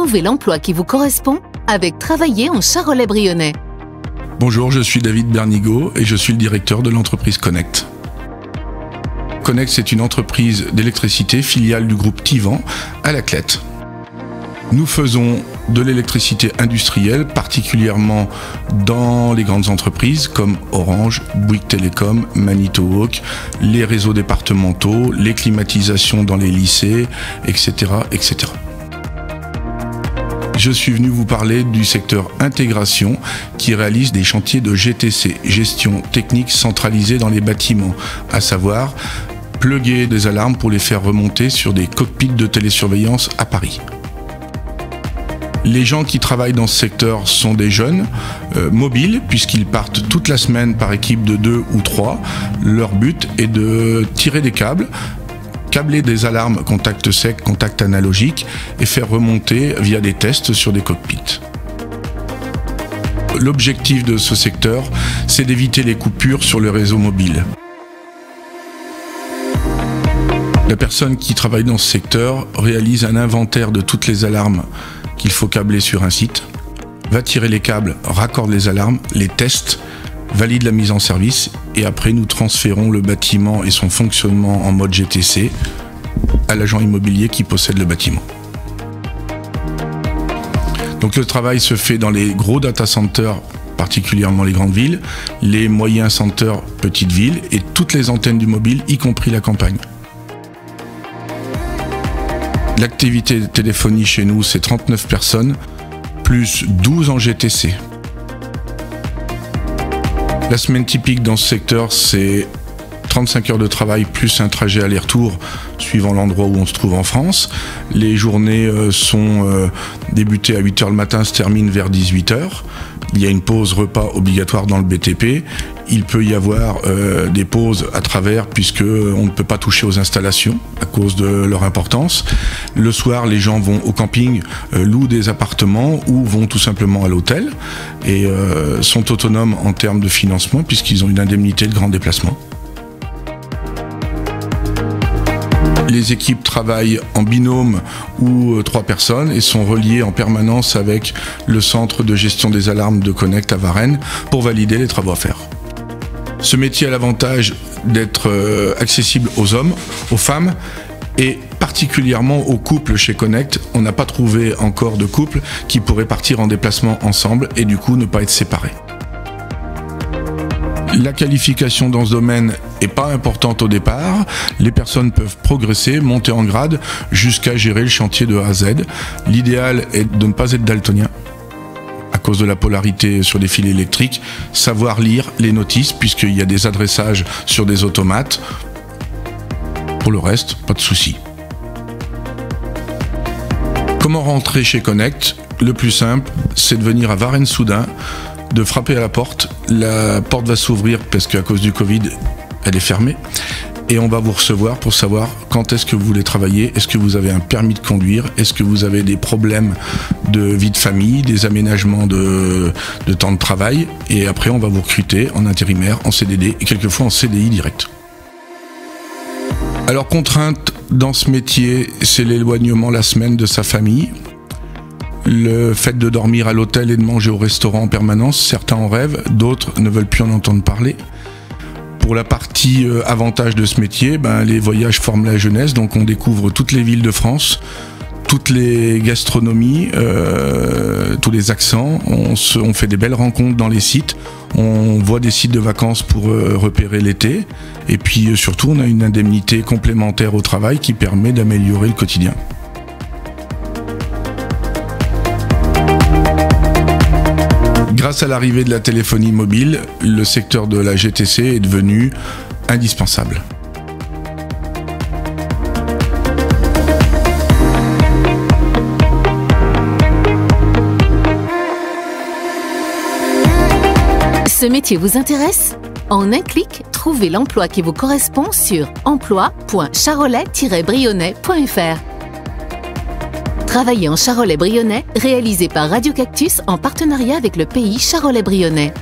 Trouvez l'emploi qui vous correspond avec Travailler en Charolais-Brionnais. Bonjour, je suis David Bernigaud et je suis le directeur de l'entreprise Connect. Connect, c'est une entreprise d'électricité filiale du groupe Tivan à La Clette. Nous faisons de l'électricité industrielle, particulièrement dans les grandes entreprises comme Orange, Bouygues Télécom, Manitowoc, les réseaux départementaux, les climatisations dans les lycées, etc., etc. Je suis venu vous parler du secteur intégration qui réalise des chantiers de GTC, gestion technique centralisée dans les bâtiments, à savoir plugger des alarmes pour les faire remonter sur des cockpits de télésurveillance à Paris. Les gens qui travaillent dans ce secteur sont des jeunes, mobiles, puisqu'ils partent toute la semaine par équipe de 2 ou 3. Leur but est de tirer des câbles, câbler des alarmes contact sec, contact analogique et faire remonter via des tests sur des cockpits. L'objectif de ce secteur, c'est d'éviter les coupures sur le réseau mobile. La personne qui travaille dans ce secteur réalise un inventaire de toutes les alarmes qu'il faut câbler sur un site, va tirer les câbles, raccorde les alarmes, les teste, valide la mise en service et après nous transférons le bâtiment et son fonctionnement en mode GTC à l'agent immobilier qui possède le bâtiment. Donc le travail se fait dans les gros data centers, particulièrement les grandes villes, les moyens centers, petites villes et toutes les antennes du mobile, y compris la campagne. L'activité de téléphonie chez nous, c'est 39 personnes, plus 12 en GTC. La semaine typique dans ce secteur, c'est 35 heures de travail plus un trajet aller-retour suivant l'endroit où on se trouve en France. Les journées sont débutées à 8h le matin, se terminent vers 18h. Il y a une pause repas obligatoire dans le BTP. Il peut y avoir des pauses à travers puisqu'on ne peut pas toucher aux installations à cause de leur importance. Le soir, les gens vont au camping, louent des appartements ou vont tout simplement à l'hôtel et sont autonomes en termes de financement puisqu'ils ont une indemnité de grand déplacement. Les équipes travaillent en binôme ou 3 personnes et sont reliées en permanence avec le centre de gestion des alarmes de Connect à Varennes pour valider les travaux à faire. Ce métier a l'avantage d'être accessible aux hommes, aux femmes et particulièrement aux couples chez Connect. On n'a pas trouvé encore de couple qui pourrait partir en déplacement ensemble et du coup ne pas être séparés. La qualification dans ce domaine n'est pas importante au départ. Les personnes peuvent progresser, monter en grade jusqu'à gérer le chantier de A à Z. L'idéal est de ne pas être daltonien à cause de la polarité sur les fils électriques, savoir lire les notices puisqu'il y a des adressages sur des automates. Pour le reste, pas de souci. Comment rentrer chez Connect? Le plus simple, c'est de venir à Varennes-Soudain, de frapper à la porte va s'ouvrir parce qu'à cause du Covid, elle est fermée et on va vous recevoir pour savoir quand est-ce que vous voulez travailler, est-ce que vous avez un permis de conduire, est-ce que vous avez des problèmes de vie de famille, des aménagements de temps de travail et après on va vous recruter en intérimaire, en CDD et quelquefois en CDI direct. Alors contrainte dans ce métier, c'est l'éloignement la semaine de sa famille. Le fait de dormir à l'hôtel et de manger au restaurant en permanence, certains en rêvent, d'autres ne veulent plus en entendre parler. Pour la partie avantage de ce métier, les voyages forment la jeunesse, donc on découvre toutes les villes de France, toutes les gastronomies, tous les accents, on fait des belles rencontres dans les sites, on voit des sites de vacances pour repérer l'été, et puis surtout on a une indemnité complémentaire au travail qui permet d'améliorer le quotidien. Grâce à l'arrivée de la téléphonie mobile, le secteur de la GTC est devenu indispensable. Ce métier vous intéresse? En un clic, trouvez l'emploi qui vous correspond sur emploi.charolais-brionnais.fr. Travailler en Charolais-Brionnais, réalisé par Radio Cactus en partenariat avec le pays Charolais-Brionnais.